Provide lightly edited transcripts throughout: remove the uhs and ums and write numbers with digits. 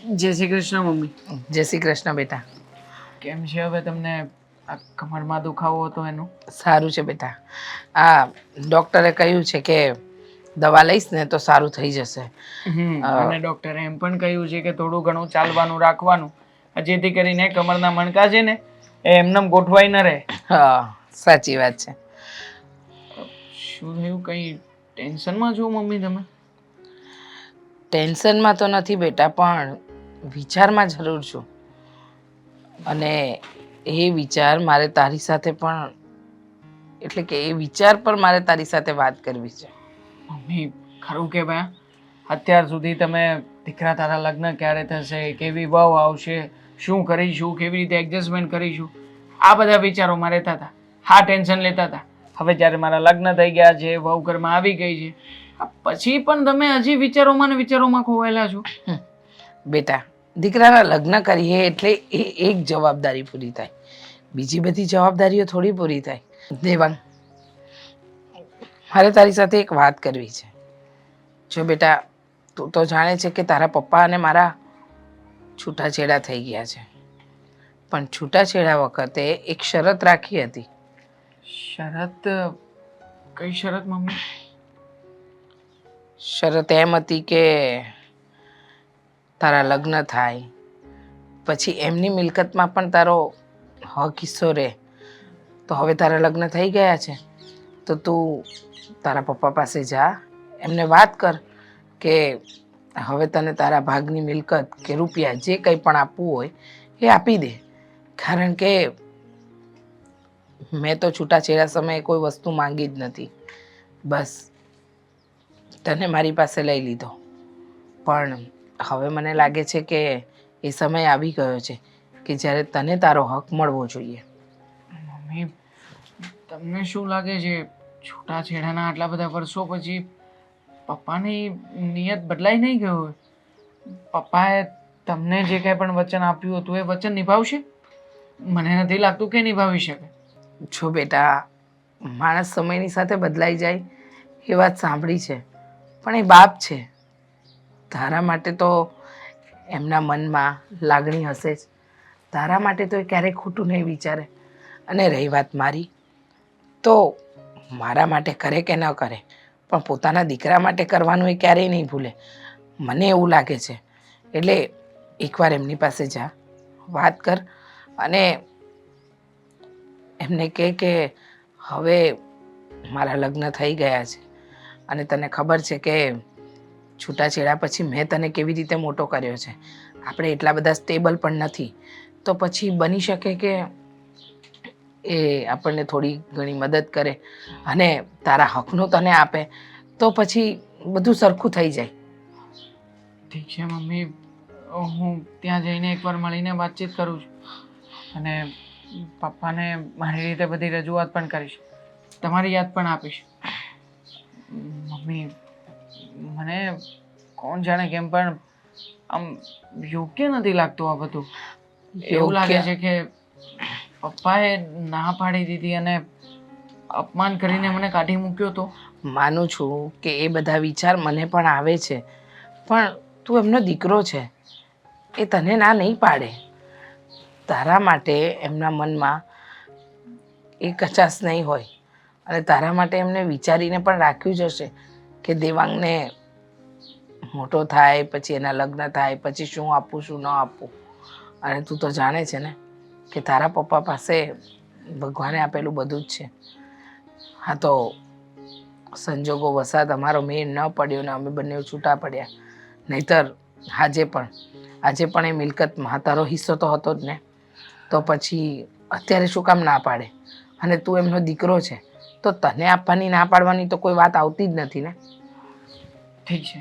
જય શ્રી કૃષ્ણ મમ્મી. જય શ્રી કૃષ્ણ બેટા. કેમ છે હવે તમને? આ કમરમાં દુખાવો હતો એનું સારું છે બેટા. આ ડૉક્ટરે કહ્યું છે કે દવા લઈશ ને તો સારું થઈ જશે. અને ડૉક્ટરે એમ પણ કહ્યું છે કે થોડું ઘણું ચાલવાનું રાખવાનું, જેથી કરીને કમરના મણકા છે ને એ એમનેમ ગોઠવાઈ ન રહે. હા, સાચી વાત છે. શું થયું? કંઈ ટેન્શનમાં છો મમ્મી તમે? ટેન્શનમાં તો નથી બેટા, પણ વિચારમાં જરૂર છું. અને એ વિચાર મારે તારી સાથે પણ, એટલે કે એ વિચાર પર મારે તારી સાથે વાત કરવી છે. મમ્મી ખરું કે ભાઈ, અત્યાર સુધી તમે દીકરા તારા લગ્ન ક્યારે થશે, કેવી વહુ આવશે, શું કરીશું, કેવી રીતે એડજસ્ટમેન્ટ કરીશું, આ બધા વિચારો મારે રહેતા હતા. હા, ટેન્શન લેતા હતા. હવે જ્યારે મારા લગ્ન થઈ ગયા છે, વહુ ઘરમાં આવી ગઈ છે, પછી પણ તમે હજી વિચારોમાં ને વિચારોમાં ખોવાયેલા છો. બેટા, દીકરાના લગ્ન કરીએ એટલે એ એક જવાબદારી પૂરી થાય, બીજી બધી જવાબદારીઓ થોડી પૂરી થાય. દેવાંગ, મારે તારી સાથે એક વાત કરવી છે. જો બેટા, તું તો જાણે છે કે તારા પપ્પા અને મારા છૂટાછેડા થઈ ગયા છે, પણ છૂટાછેડા વખતે એક શરત રાખી હતી. શરત? કઈ શરત મમ્મી? શરત એમ હતી કે તારા લગ્ન થાય પછી એમની મિલકતમાં પણ તારો હક હિસ્સો રહે. તો હવે તારા લગ્ન થઈ ગયા છે તો તું તારા પપ્પા પાસે જા, એમને વાત કર કે હવે તને તારા ભાગની મિલકત કે રૂપિયા જે કંઈ પણ આપવું હોય એ આપી દે. કારણ કે મેં તો છૂટાછેડા સમયે કોઈ વસ્તુ માંગી જ નથી, બસ તને મારી પાસે લઈ લીધો. પણ હવે મને લાગે છે કે એ સમય આવી ગયો છે કે જ્યારે તને તારો હક મળવો જોઈએ. મમ્મી, તમને શું લાગે છે છૂટાછેડાના આટલા બધા વર્ષો પછી પપ્પાની નિયત બદલાઈ નહીં ગઈ હોય? પપ્પાએ તમને જે કંઈ પણ વચન આપ્યું હતું એ વચન નિભાવશે? મને નથી લાગતું કે નિભાવી શકે. જો બેટા, માણસ સમયની સાથે બદલાઈ જાય એ વાત સાંભળી છે, પણ એ બાપ છે. તારા માટે તો એમના મનમાં લાગણી હશે જ. તારા માટે તો એ ક્યારેય ખોટું નહીં વિચારે. અને રહી વાત મારી, તો મારા માટે કરે કે ન કરે, પણ પોતાના દીકરા માટે કરવાનું એ ક્યારેય નહીં ભૂલે. મને એવું લાગે છે. એટલે એકવાર એમની પાસે જા, વાત કર અને એમને કહે કે હવે મારા લગ્ન થઈ ગયા છે અને તને ખબર છે કે છૂટાછેડા પછી મેં તને કેવી રીતે મોટો કર્યો છે. આપણે એટલા બધા સ્ટેબલ પણ નથી, તો પછી બની શકે કે એ આપણને થોડી ઘણી મદદ કરે અને તારા હકનું તને આપે, તો પછી બધું સરખું થઈ જાય. ઠીક છે મમ્મી, હું ત્યાં જઈને એકવાર મળીને વાતચીત કરું છું અને પપ્પાને મારી રીતે બધી રજૂઆત પણ કરીશ, તમારી યાદ પણ આપીશ. મમ્મી, મને કોણ જાણે કેમ પણ આમ યોગ્ય નથી લાગતું આ બધું. એવું લાગે છે કે પપ્પાએ ના પાડી દીધી અને અપમાન કરીને મને કાઢી મૂક્યો તો. માનું છું કે એ બધા વિચાર મને પણ આવે છે, પણ તું એમનો દીકરો છે, એ તને ના નહીં પાડે. તારા માટે એમના મનમાં એ કચાશ નહીં હોય અને તારા માટે એમને વિચારીને પણ રાખ્યું જ હશે કે દેવાંગને મોટો થાય પછી એના લગ્ન થાય પછી શું આપવું શું ન આપવું. અને તું તો જાણે છે ને કે તારા પપ્પા પાસે ભગવાને આપેલું બધું જ છે. હા, તો સંજોગો વસાત અમારો મેળ ન પડ્યો ને અમે બંને છૂટા પડ્યા, નહીતર આજે પણ એ મિલકતમાં તારો હિસ્સો તો હતો જ ને. તો પછી અત્યારે શું કામ ના પાડે? અને તું એમનો દીકરો છે તો તને આપવાની ના પાડવાની તો કોઈ વાત આવતી જ નથી ને. ઠીક છે,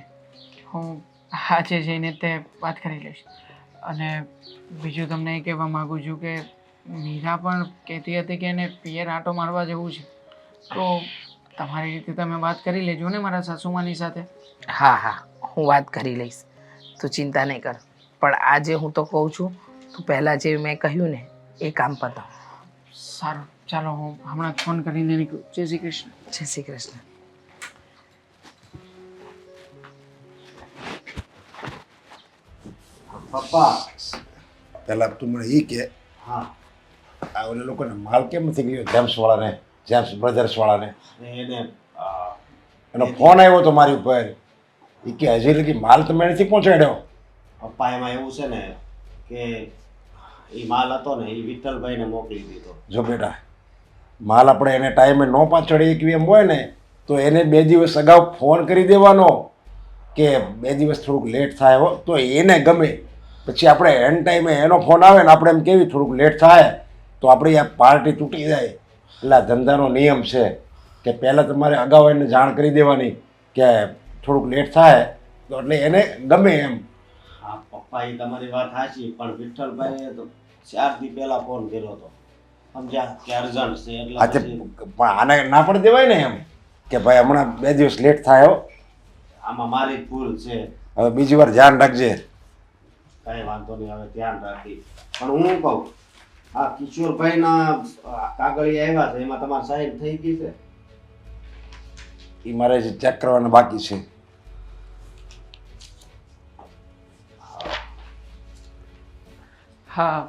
હું આજે જઈને તે વાત કરી લઈશ. અને બીજું તમને એ કહેવા માગું છું કે મીરા પણ કહેતી હતી કે એને પિયર આંટો મારવા જવું છે, તો તમારી રીતે તમે વાત કરી લેજો ને મારા સાસુમાની સાથે. હા હા, હું વાત કરી લઈશ, તું ચિંતા નહીં કર. પણ આજે હું તો કહું છું, તું પહેલાં જે મેં કહ્યું ને એ કામ પતાવ. સારું, ચાલો હું હમણાં ફોન કરીને નીકળું. જય શ્રી કૃષ્ણ. જય શ્રી કૃષ્ણ. પપ્પા પહેલા તું મને એ કે હા આ ઓલા લોકોને માલ કેમ નથી ગયો જેમ્સવાળાને જેમ્સ બ્રધર્સવાળાને એને એનો ફોન આવ્યો તો મારી ઉપર એ કે હજી લગી માલ તમે નથી પહોંચાડ્યો. પપ્પા એમાં એવું છે ને કે એ માલ હતો ને એ વિઠ્ઠલભાઈને મોકલી દીધો. જો બેટા માલ આપણે એને ટાઈમે ન પહોંચાડી શકીએ એમ હોય ને તો એને 2 દિવસ અગાઉ ફોન કરી દેવાનો કે 2 દિવસ થોડુંક લેટ થાય હો, તો એને ગમે. પછી આપણે એન ટાઈમે એનો ફોન આવે ને આપણે એમ કેવી થોડુંક લેટ થાય તો આપણી આ પાર્ટી તૂટી જાય. એટલે આ ધંધાનો નિયમ છે કે પહેલાં તમારે અગાઉ એને જાણ કરી દેવાની કે થોડુંક લેટ થાય તો એટલે એને ગમે એમ. હા પપ્પા એ તમારી વાત સાચી, પણ વિઠ્ઠલભાઈએ તો 4 દી પહેલા ફોન કર્યો હતો સમજ્યા કે અર્જન્ટ છે એટલે આજે પછી પણ આને ના પડી દેવાય ને એમ કે ભાઈ હમણાં 2 દિવસ લેટ થાય હો, આમાં મારી જ ભૂલ છે. હવે બીજી વાર ધ્યાન રાખજે. કાંઈ વાંધો નહીં, હવે ધ્યાન રાખી. પણ હું કહું આ કિશોરભાઈના કાગળિયા આવ્યા છે એમાં તમારી સાઈન થઈ ગઈ છે? એ મારે ચેક કરવાના બાકી છે. હા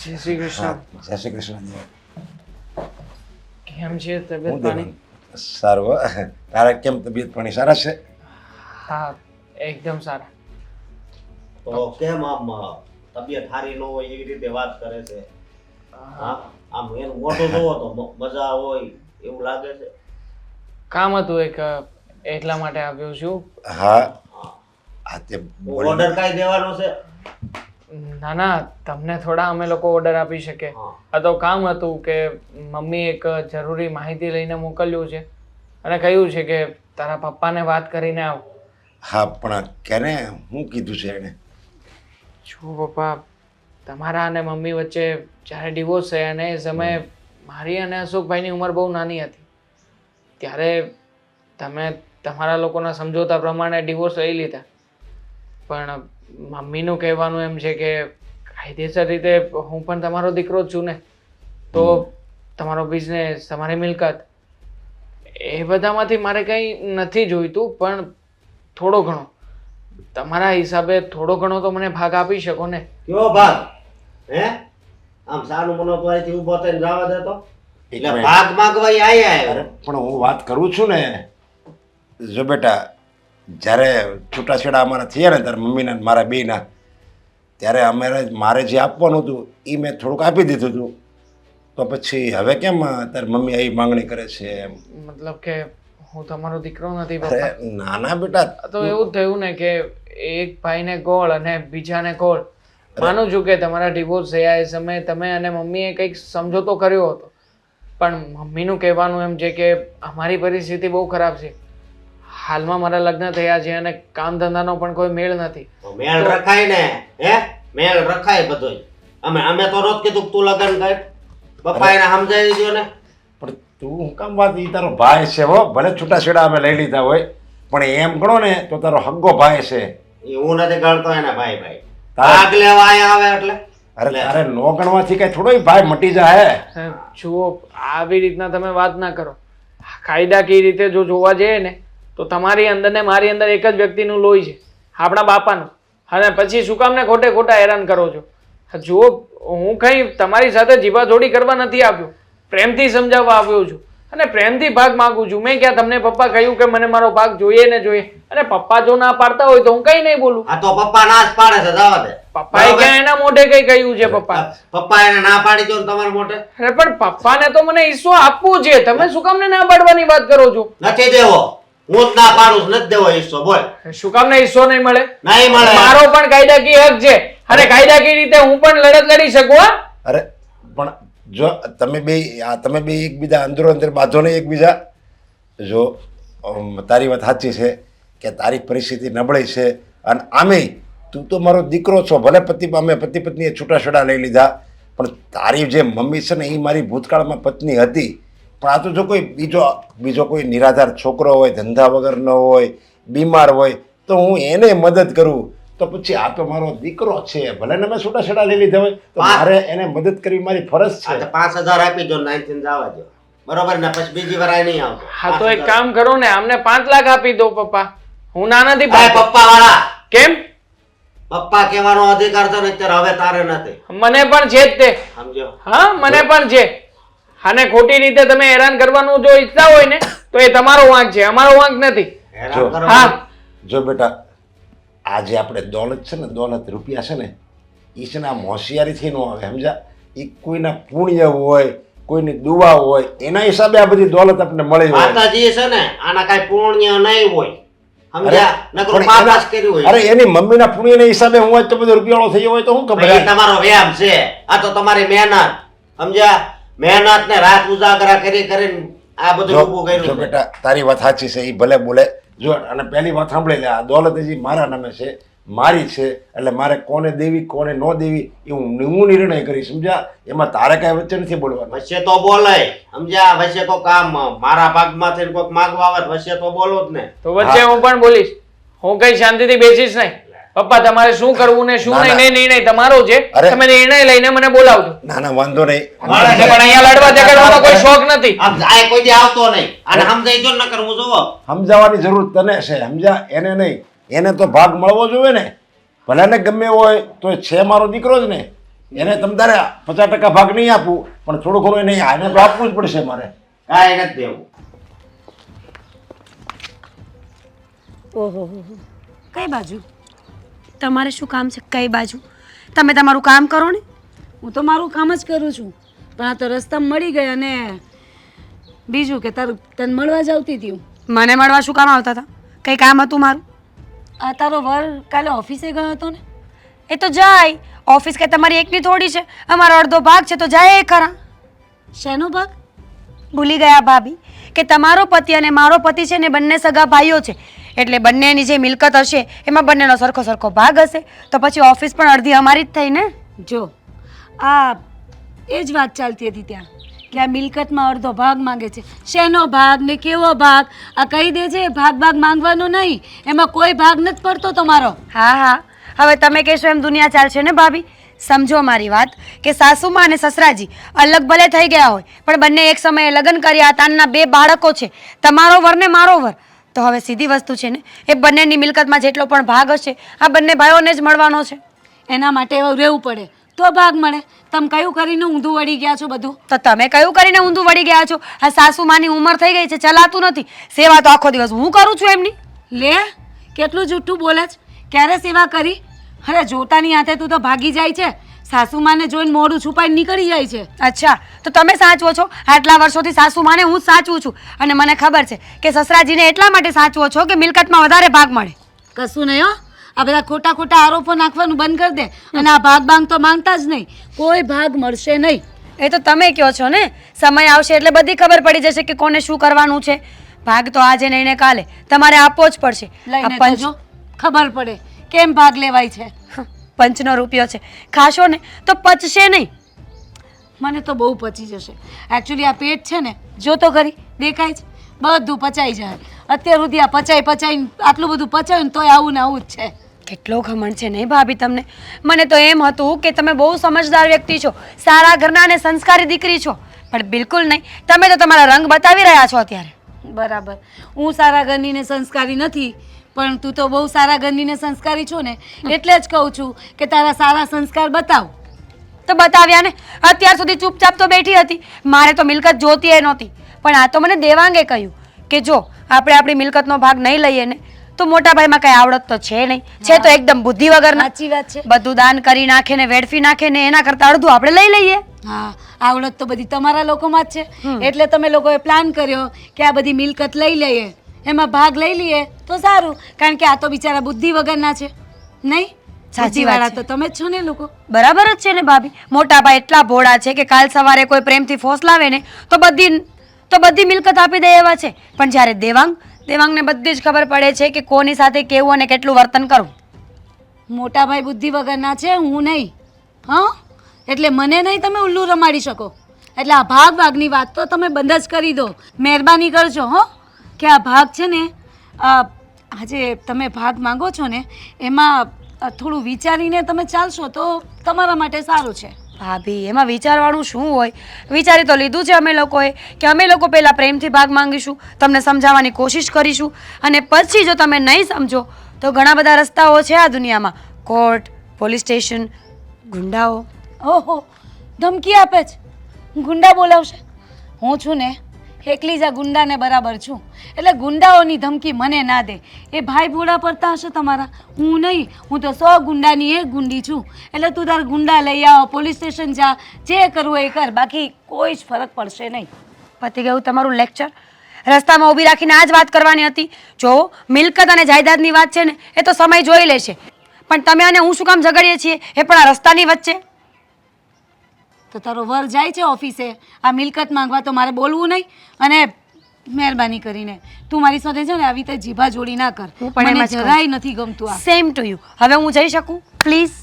જય શ્રી કૃષ્ણ. જય શ્રી કૃષ્ણ. કેમ છે તબિયત હું પાણી? સારું હો. તારે કેમ તબિયત પાણી સારા છે? હા એકદમ સારા. તો કેમ આમ તબિયત સારી ન હોય એવી રીતે વાત કરે છે? હા આમ એનું મોઢું જોવો તો મજા હોય એવું લાગે છે. કામ હતું એક એટલા માટે આવ્યો છું. હા આ તે ઓર્ડર કાંઈ દેવાનો છે? ના ના તમને થોડા અમે લોકો ઓર્ડર આપી શકે. હા આ તો કામ હતું કે મમ્મી એક જરૂરી માહિતી લઈને મોકલ્યું છે અને કહ્યું છે કે તારા પપ્પાને વાત કરીને આવ. હા પણ કેને શું કીધું છે એણે? જો પપ્પા તમારા અને મમ્મી વચ્ચે જ્યારે ડિવોર્સ થયા ને એ સમયે મારી અને અશોકભાઈની ઉંમર બહુ નાની હતી. ત્યારે તમે તમારા લોકોના સમજોતા પ્રમાણે ડિવોર્સ લઈ લીધા. પણ મમ્મીનું કહેવાનું એમ છે કે કાયદેસર રીતે હું પણ તમારો દીકરો જ છું ને, તો તમારો બિઝનેસ તમારી મિલકત એ બધામાંથી મારે કંઈ નથી જોઈતું, પણ થોડો ઘણો તમારા હિસાબે થોડો ઘણો તો મને ભાગ આપી શકો ને. કયો ભાગ? હે આમ સાનું મનો તો અહીંથી ઊભો થઈને જવા દેતો? એક એટલે મિનિટ. ભાગ માગવા ઈ આયા અરે આવ્યો. પણ હું વાત કરું છું ને. જો બેટા જ્યારે છૂટાછેડા અમારા થયા ને તારા મમ્મીના ને મારા બેયના, ત્યારે મારે જે આપવાનું હતું એ મેં થોડુંક આપી દીધું હતું. તો પછી હવે કેમ તારી મમ્મી આવી માંગણી કરે છે એમ? મતલબ કે હું તમારો દીકરો નથી અરે પપ્પા. નાના બેટા આ તો એવું જ થયું ને કે એક ભાઈને ગોળ અને બીજાને ગોળ. માનું છું કે તમારા ડિવોર્સ થયા એ સમયે તમે અને મમ્મીએ કંઈક સમજોતો કર્યો હતો, પણ મમ્મીનું કહેવાનું એમ છે કે અમારી પરિસ્થિતિ બહુ ખરાબ છે. હાલમાં મારા લગ્ન થયા છે અને કામ ધંધાનો પણ કોઈ મેળ નથી. તો મેળ રખાય ને, હે મેળ રખાય બધોય. અમે તો નહોત કીધું કે તું લગન કર. પપ્પા એને સમજાવી દો ને. પણ તું હું કામ વાત? ઈ તારો ભાઈ છે હો, ભલે છૂટાછેડા અમે લઈ લીધા હોય પણ એમ ગણો ને તો તારો હગ્ગો ભાઈ છે. એ હું નથી ગણતો એને ભાઈ ભાઈ. તારે- ભાગ લેવા આયા આવે એટલે અરે તારે નો ગણવાથી કઈ થોડો ભાઈ મટી જાય. જુઓ આવી રીતના તમે વાત ના કરો. કાયદાકીય રીતે જો જોવા જઈએ ને તો તમારી અંદર ને મારી અંદર એક જ વ્યક્તિનું લોહી છે, આપણા બાપાનું. અને પછી શું કામ ને ખોટે ખોટા હેરાન કરો છો? જુઓ હું કંઈ તમારી સાથે જીવાજોડી કરવા નથી આવ્યો, પ્રેમથી સમજાવવા આવ્યો છું અને પ્રેમથી ભાગ માંગુ છું. મેં ક્યાં તમને પપ્પા કહ્યું કે મને મારો ભાગ જોઈએ ને જોઈએ? અને પપ્પા જો ના પાડતા હોય તો હું કઈ નહીં બોલું. આ તો પપ્પા ના જ પાડે છે, જવા દે. પપ્પાએ ક્યાં એના મોઢે કઈ કહ્યું છે? પપ્પા પપ્પા એને ના પાડી દો ને તમારા મોઢે. અરે પણ પપ્પાને તો મને હિસ્સો આપવું છે, તમે શું કામ ને ના પાડવાની વાત કરો છો? નથી દેવો. હું જ ના પાડું છું, નથી દેવો હિસ્સો. બોલ. શું કામ ને હિસ્સો નહીં મળે? નહીં મળે. મારો પણ કાયદાકીય હક છે અને કાયદાકીય રીતે હું પણ લડત લડી શકું. હા અરે પણ જો તમે બે એકબીજા અંદરો અંદર બાંધો નહીં એકબીજા. જો તારી વાત સાચી છે કે તારી પરિસ્થિતિ નબળી છે અને આમેય તું તો મારો દીકરો છો. ભલે અમે પતિ પત્નીએ છૂટાછેડા લઈ લીધા પણ તારી જે મમ્મી છે ને એ મારી ભૂતકાળમાં પત્ની હતી. પણ આ તો જો કોઈ બીજો કોઈ નિરાધાર છોકરો હોય, ધંધા વગરનો હોય, બીમાર હોય તો હું એને મદદ કરું. તો પછી આ તો મારો દીકરો છે, ભલે ને મેં છૂટાછેડા લઈ લીધા હોય તો મારે એને મદદ કરવી મારી ફરજ આ છે. તો 5000 આપી દો, 9 જવા દો. બરોબર ને? પછી બીજી વાર આ નહીં આવતો. હા તો એક કામ કરો ને, આમને 5 લાખ આપી દો પપ્પા. હું ના નથી ભાઈ પાડતો. પપ્પા વાળા, કેમ? પપ્પા કહેવાનો અધિકાર છે ને અત્યારે હવે તારે નથી. મને પણ છે જ તે. સમજો? હા, મને પણ છે. આને ખોટી રીતે તમે હેરાન કરવાનું જો ઈચ્છતા હોય ને તો એ તમારો વાંક છે, અમારો વાંક નથી. હેરાન જો. કરવાનું. હા, જો બેટા, આ જે આપણે દોલત છે ને, દોલત રૂપિયા છે ને, એ છે ને આમ હોશિયારીથી ન આવે, સમજ્યા? એ કોઈના પુણ્ય હોય, કોઈની દુઆ હોય, એના હિસાબે આ બધી દોલત આપણને મળી હોય. માતાજી છે ને આના કાંઈ પુણ્ય નહીં હોય. સમજ્યા? નકર પણ પાપાસ કર્યું હોય. અરે એની મમ્મીના પુણ્યના હિસાબે હું આજ તો બધો રૂપિયાળો થયો હોય તો શું ખબર? એ તમારો વ્યાયામ છે, આ તો તમારી મહેનત. સમજ્યા? મહેનત ને રાત ઉજાગરા કરી કરીને આ બધું ઊભું જો કર્યું છે. બેટા, તારી વાત સાચી છે, એ ભલે બોલે. જો અને પહેલી વાત સાંભળી લે, આ દોલત હજી મારા નામે છે, મારી છે, એટલે મારે કોને દેવી કોને ન દેવી એ હું નિર્ણય કરીશ, સમજ્યા? એમાં તારે કાંઈ વચ્ચે નથી બોલવાનું. વચ્ચે તો બોલાય. સમજ્યા? વચ્ચે તો કામ મારા ભાગમાંથી કોઈક માગવા આવે તો વચ્ચે તો બોલો જ ને. તો વચ્ચે હું પણ બોલીશ. હું કઈ શાંતિથી બેસીશ નહીં. પપ્પા, તમારે શું કરવું ને શું ના, નહીં ના. એ નિર્ણય તમારો છે. અરે. તમે નિર્ણય લઈને મને બોલાવજો. ના ના, વાંધો નહીં. પણ અહીંયા લડવા ઝઘડવાનો કોઈ શોખ નથી. આમ આ કોઈ દી આવતો નહીં. અને સમજાઈ જો નકર હું જોવો. સમજાવવાની જરૂર તને છે, સમજ્યા? એને નહીં. એને તો ભાગ મળવો જોઈએ ને. ભલે ને ગમે હોય તો એ છે મારો દીકરો જ ને. એને તમ તારે 50% ભાગ નહીં આપવું, પણ થોડું ઘણું એને આને તો આપવું જ પડશે મારે. કાંઈ નથી દેવું. ઓહો કઈ બાજુ તમારે શું કામ છે? કઈ બાજુ? તમે તમારું કામ કરો ને, હું તો મારું કામ જ કરું છું. પણ આ તો રસ્તામાં મળી ગઈ અને બીજું કે તને મળવા જ આવતી હતી હું. મને મળવા શું કામ આવતા હતા? કંઈ કામ હતું મારું? આ તારો વર કાલે ઓફિસે ગયો હતો ને? એ તો જાય ઓફિસ, કે તમારી એકની થોડી છે, અમારો અડધો ભાગ છે તો જાય એ ખરા. શેનો ભાગ? ભૂલી ગયા ભાભી કે તમારો પતિ અને મારો પતિ છે ને બંને સગા ભાઈઓ છે, એટલે બંનેની જે મિલકત હશે એમાં બંનેનો સરખો સરખો ભાગ હશે, તો પછી ઓફિસ પણ અડધી અમારી જ થઈ ને. જો આ એ જ વાત ચાલતી હતી ત્યાં કે આ મિલકતમાં અડધો ભાગ માંગે છે. શેનો ભાગ ને કેવો ભાગ? આ કહી દે છે ભાગ માંગવાનો નહીં, એમાં કોઈ ભાગ નથી પડતો તમારો. હા હા, હવે તમે કહેશો એમ દુનિયા ચાલશે ને ભાભી. સમજો મારી વાત કે સાસુમાં અને સસરાજી અલગ ભલે થઈ ગયા હોય પણ બંને એક સમયે લગ્ન કર્યા હતા, એમના 2 બાળકો છે, તમારો વર ને મારો વર. તો હવે સીધી વસ્તુ છે ને, એ બંનેની મિલકતમાં જેટલો પણ ભાગ હશે આ બંને ભાઈઓને જ મળવાનો છે. એના માટે રહેવું પડે તો ભાગ મળે. તમે કયું કરીને ઊંધું વળી ગયા છો બધું? તો તમે કયું કરીને ઊંધું વળી ગયા છો? આ સાસુમાની ઉંમર થઈ ગઈ છે, ચલાતું નથી. સેવા તો આખો દિવસ હું કરું છું એમની. લે કેટલું જૂઠું બોલે છે. ક્યારે સેવા કરી? અરે જોતાની હાથે તું તો ભાગી જાય છે. સાસુમાને જોઈને મોઢું છુપાઈને નીકળી જાય છે. અચ્છા, તો તમે સાચવો છો? આટલા વર્ષોથી સાસુમાને હું જ સાચવું છું અને મને ખબર છે કે સસરાજીને એટલા માટે સાચવો છો કે મિલકતમાં વધારે ભાગ મળે. કશું નહીં હો, આ બધા ખોટા ખોટા આરોપો નાખવાનું બંધ કરી દે અને આ ભાગ તો માંગતા જ નહીં. કોઈ ભાગ મળશે નહીં. એ તો તમે કહો છો ને, સમય આવશે એટલે બધી ખબર પડી જશે કે કોને શું કરવાનું છે. ભાગ તો આજે નહીં ને કાલે તમારે આપવો જ પડશે. ખબર પડે કેમ ભાગ લેવાય છે. પંચનો રૂપિયો છે, ખાશો ને તો પચશે નહીં. મને તો બહુ પચી જશે. એકચ્યુઅલી આ પેટ છે ને, જો તો ખરી, દેખાય છે, બધું પચાઈ જાય. અત્યાર સુધી આ પચાઈને આટલું બધું પચાયું ને તોય આવું ને આવું જ છે. કેટલો ઘમંડ છે નહીં ભાભી તમને. મને તો એમ હતું કે તમે બહુ સમજદાર વ્યક્તિ છો, સારા ઘરના અને સંસ્કારી દીકરી છો, પણ બિલકુલ નહીં. તમે તો તમારા રંગ બતાવી રહ્યા છો અત્યારે. બરાબર, હું સારા ઘરની ને સંસ્કારી નથી, પણ તું તો બહુ સારા ઘરની ને સંસ્કારી છો ને, એટલે જ કહું છું કે તારા સારા સંસ્કાર બતાવ. તો બતાવ્યા ને. અત્યાર સુધી ચૂપચાપ તો બેઠી હતી. મારે તો મિલકત જોતી એ નહોતી, પણ આ તો મને દેવાંગે કહ્યું કે જો આપણે આપણી મિલકતનો ભાગ નહીં લઈએ ને તો મોટા ભાઈમાં કઈ આવડત તો છે નહીં, છે તો એકદમ બુદ્ધિ વગરના. સાચી વાત છે. બધું દાન કરી નાખે ને વેડફી નાખે ને એના કરતા અડધું આપણે લઈ લઈએ. હા, આવડત તો બધી તમારા લોકોમાં જ છે, એટલે તમે લોકોએ પ્લાન કર્યો કે આ બધી મિલકત લઈ લઈએ, એમાં ભાગ લઈ લઈએ તો સારું, કારણ કે આ તો બિચારા બુદ્ધિ વગરના છે નહીં. સાચી વાત તો તમે જ છો ને લોકો. બરાબર જ છે ને ભાભી. મોટા ભાઈ એટલા ભોળા છે કે કાલ સવારે કોઈ પ્રેમથી ફોસલાવે ને તો બધી મિલકત આપી દે એવા છે. પણ જ્યારે દેવાંગને બધી જ ખબર પડે છે કે કોની સાથે કેવું અને કેટલું વર્તન કરવું. મોટા ભાઈ બુદ્ધિ વગરના છે, હું નહીં. હા, એટલે મને નહીં તમે ઉલ્લુ રમાડી શકો. એટલે આ ભાગની વાત તો તમે બંધ જ કરી દો. મહેરબાની કરજો હો, કે આ ભાગ છે ને, આજે તમે ભાગ માંગો છો ને એમાં થોડું વિચારીને તમે ચાલશો તો તમારા માટે સારું છે. ભાભી, એમાં વિચારવાનું શું હોય? વિચારી તો લીધું છે અમે લોકોએ કે અમે લોકો પહેલાં પ્રેમથી ભાગ માંગીશું, તમને સમજાવવાની કોશિશ કરીશું, અને પછી જો તમે નહીં સમજો તો ઘણા બધા રસ્તાઓ છે આ દુનિયામાં. કોર્ટ, પોલીસ સ્ટેશન, ગુંડાઓ. ઓહો, ધમકી આપે છે. ગુંડા બોલાવશે. હું છું ને એકલી જ આ ગુંડાને બરાબર છું. એટલે ગુંડાઓની ધમકી મને ના દે. એ ભાઈ ભોળા પડતા હશે તમારા, હું નહીં. હું તો 100 ગુંડાની એક ગુંડી છું. એટલે તું તાર ગુંડા લઈ આવ, પોલીસ સ્ટેશન જા, જે કરવું એ કર, બાકી કોઈ જ ફરક પડશે નહીં. પતી ગયું તમારું લેક્ચર. રસ્તામાં ઊભી રાખીને આ જ વાત કરવાની હતી. જો મિલકત અને જાયદાદની વાત છે ને એ તો સમય જોઈ લેશે, પણ તમે અને હું શું કામ ઝઘડીએ છીએ એ પણ આ રસ્તાની વચ્ચે. તો તારો વર જાય છે ઓફિસે આ મિલકત માંગવા, તો મારે બોલવું નહીં. અને મહેરબાની કરીને તું મારી સાથે છે ને આવી રીતે જીભા જોડી ના કર. મને જરાય નથી ગમતું આ. Same to you. હવે હું જઈ શકું પ્લીઝ?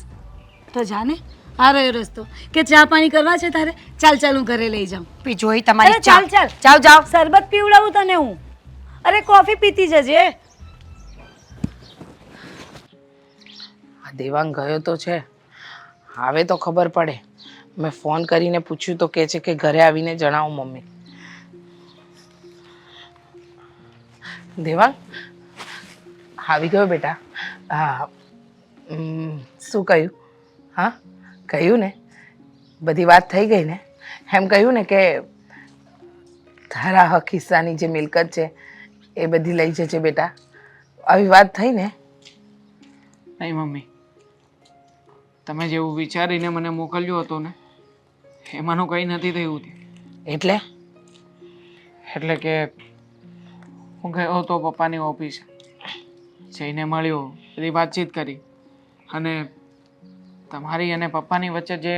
તો જાને આ રહ્યો રસ્તો કે ચા પાણી કરવા છે તારે. ચાલ ચાલ, હું ઘરે લઈ જાઉં. પી જોઈ તમારી. ચાલ ચાલ, જાઓ જાઓ. શરબત પીવડાવું તને હું. અરે કોફી પીતી જજે. આ દેવાંગ ગયો તો છે, આવે તો ખબર પડે. મેં ફોન કરીને પૂછ્યું તો કહે છે કે ઘરે આવીને જણાવું મમ્મી. દેવાંગ આવી ગયો બેટા? હા. શું કહ્યું? હા કહ્યું ને, બધી વાત થઈ ગઈ ને? એમ કહ્યું ને કે તારા હક હિસ્સાની જે મિલકત છે એ બધી લઈ જજે બેટા, આવી વાત થઈ ને? નહીં મમ્મી, તમે જેવું વિચારીને મને મોકલ્યો હતો ને એમાંનું કંઈ નથી થયું. એટલે કે હું ગયો હતો પપ્પાની ઓફિસે, જઈને મળ્યો, બધી વાતચીત કરી અને તમારી અને પપ્પાની વચ્ચે જે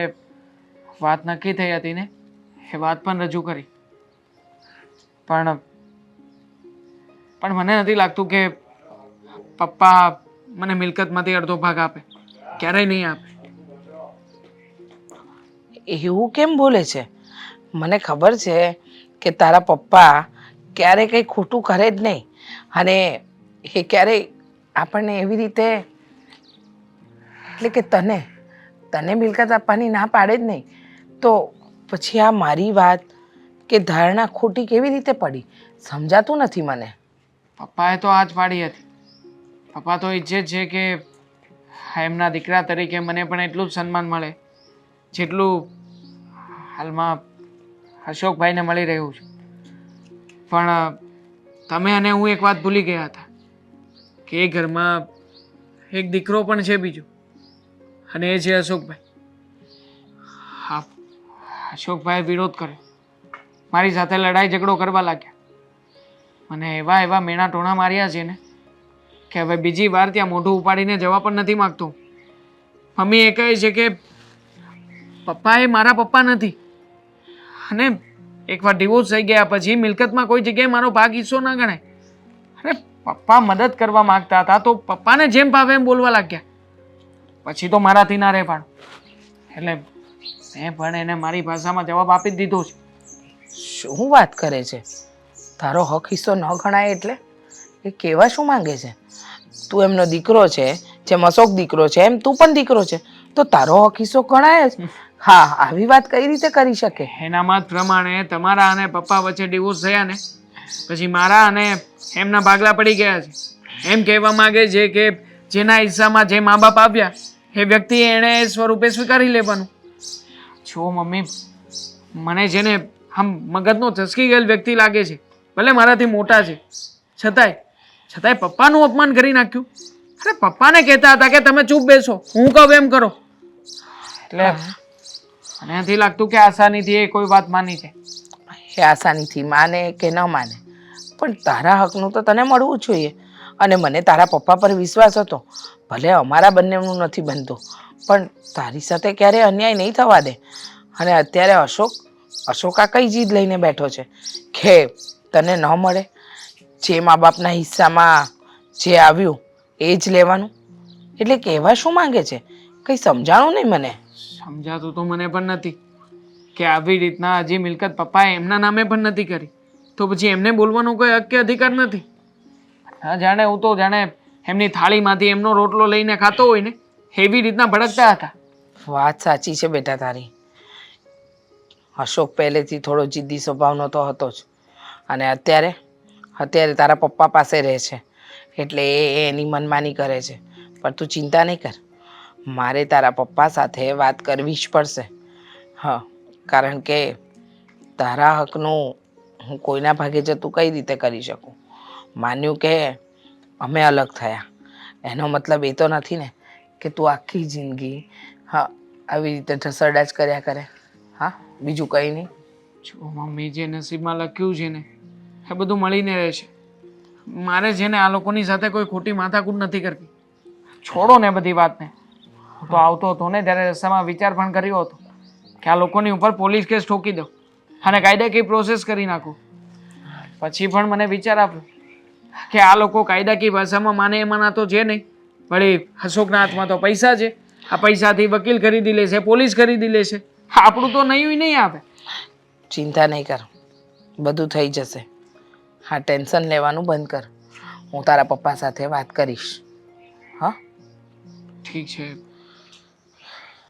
વાત નક્કી થઈ હતી ને એ વાત પણ રજૂ કરી. પણ મને નથી લાગતું કે પપ્પા મને મિલકતમાંથી અડધો ભાગ આપે. ક્યારેય નહીં આપે. એવું કેમ બોલે છે? મને ખબર છે કે તારા પપ્પા ક્યારે કંઈ ખોટું કરે જ નહીં, અને એ ક્યારેય આપણને એવી રીતે, એટલે કે તને મિલકત આપવાની ના પાડે જ નહીં. તો પછી આ મારી વાત કે ધારણા ખોટી કેવી રીતે પડી સમજાતું નથી મને. પપ્પાએ તો આ જ પાડી હતી. પપ્પા તો ઈચ્છે છે કે એમના દીકરા તરીકે મને પણ એટલું જ સન્માન મળે જેટલું હાલમાં અશોકભાઈને મળી રહ્યું છે. પણ તમે અને હું એક વાત ભૂલી ગયા હતા કે એ ઘરમાં એક દીકરો પણ છે બીજો, અને એ છે અશોકભાઈ. હા, અશોકભાઈએ વિરોધ કર્યો, મારી સાથે લડાઈ ઝઘડો કરવા લાગ્યા. મને એવા મેણા ટોણા માર્યા છે ને કે હવે બીજી વાર ત્યાં મોઢું ઉપાડીને જવા પણ નથી માગતો. મમ્મી એ કહે છે કે પપ્પા એ મારા પપ્પા નથી, અને એકવાર ડિવોર્સ થઈ ગયા પછી મિલકતમાં કોઈ જગ્યાએ મારો ભાગ હિસ્સો ના ગણાય. અરે પપ્પા મદદ કરવા માંગતા હતા તો પપ્પાને જેમ ભાવે એમ બોલવા લાગ્યા. પછી તો મારાથી ના રહે પાડું, એટલે મેં પણ એને મારી ભાષામાં જવાબ આપી જ દીધો છે. શું વાત કરે છે? તારો હક હિસ્સો ન ગણાય એટલે એ કેવા શું માંગે છે? તું એમનો દીકરો છે, જેમ અશોક દીકરો છે એમ તું પણ દીકરો છે, તો તારો હક હિસ્સો ગણાય જ. હા, આવી વાત કઈ રીતે કરી શકે? એના મત પ્રમાણે તમારા અને પપ્પા વચ્ચે ડિવોર્સ થયા ને પછી મારા અને એમના ભાગલા પડી ગયા છે. એમ કહેવા માંગે છે કે જેના હિસ્સામાં જે મા બાપ આપ્યા એ વ્યક્તિએ એણે એ સ્વરૂપે સ્વીકારી લેવાનું. જો મમ્મી, મને છે ને આમ મગજનો ચસકી ગયેલ વ્યક્તિ લાગે છે. ભલે મારાથી મોટા છે છતાંય પપ્પાનું અપમાન કરી નાખ્યું. અરે પપ્પાને કહેતા હતા કે તમે ચૂપ બેસો, હું કહું એમ કરો. એટલે મને નથી લાગતું કે આસાનીથી એ કોઈ વાત માની છે. એ આસાનીથી માને કે ન માને, પણ તારા હકનું તો તને મળવું જ જોઈએ. અને મને તારા પપ્પા પર વિશ્વાસ હતો. ભલે અમારા બંનેનું નથી બનતું, પણ તારી સાથે ક્યારેય અન્યાય નહીં થવા દે. અને અત્યારે અશોક આ કઈ જીદ લઈને બેઠો છે કે તને ન મળે, જે મા બાપના હિસ્સામાં જે આવ્યું એ જ લેવાનું? એટલે કહેવા શું માંગે છે? કંઈ સમજાણું નહીં મને. સમજાતું તો મને પણ નથી કે આવી રીતના હજી મિલકત પપ્પાએ એમના નામે પણ નથી કરી, તો પછી એમને બોલવાનો કોઈ હક કે અધિકાર નથી. હા, જાણે હું તો જાણે એમની થાળીમાંથી એમનો રોટલો લઈને ખાતો હોય ને એવી રીતના ભડકતા હતા. વાત સાચી છે બેટા તારી. અશોક પહેલેથી થોડો જિદ્દી સ્વભાવનો તો હતો જ, અને અત્યારે તારા પપ્પા પાસે રહે છે એટલે એ એની મનમાની કરે છે. પણ તું ચિંતા નહીં કર, મારે તારા પપ્પા સાથે વાત કરવી જ પડશે. હા, કારણ કે તારા હકનું હું કોઈના ભાગે જતું કઈ રીતે કરી શકું. માન્યું કે અમે અલગ થયા, એનો મતલબ એ તો નથી ને કે તું આખી જિંદગી હા આવી રીતે ઢસરડા જ કર્યા કરે. હા, બીજું કંઈ નહીં. જો મમ્મી, જે નસીબમાં લખ્યું છે ને એ બધું મળીને રહેશે. મારે છે ને આ લોકોની સાથે કોઈ ખોટી માથાકૂટ નથી કરવી. છોડો ને બધી વાતને. હું તો આવતો હતો ને ત્યારે રસ્તામાં વિચાર પણ કર્યો હતો કે આ લોકોની ઉપર પોલીસ કેસ ઠોકી દો અને કાયદાકીય પ્રોસેસ કરી નાખું. પછી પણ મને વિચાર આવ્યો કે આ લોકો કાયદાકીય ભાષામાં માને એમાંના તો છે નહીં. વળી અશોકના હાથમાં તો પૈસા છે. આ પૈસાથી વકીલ ખરીદી લેશે, પોલીસ ખરીદી લેશે. આપણું તો નહીં આવે. ચિંતા નહીં કર, બધું થઈ જશે. હા, ટેન્શન લેવાનું બંધ કર. હું તારા પપ્પા સાથે વાત કરીશ. હા, ઠીક છે.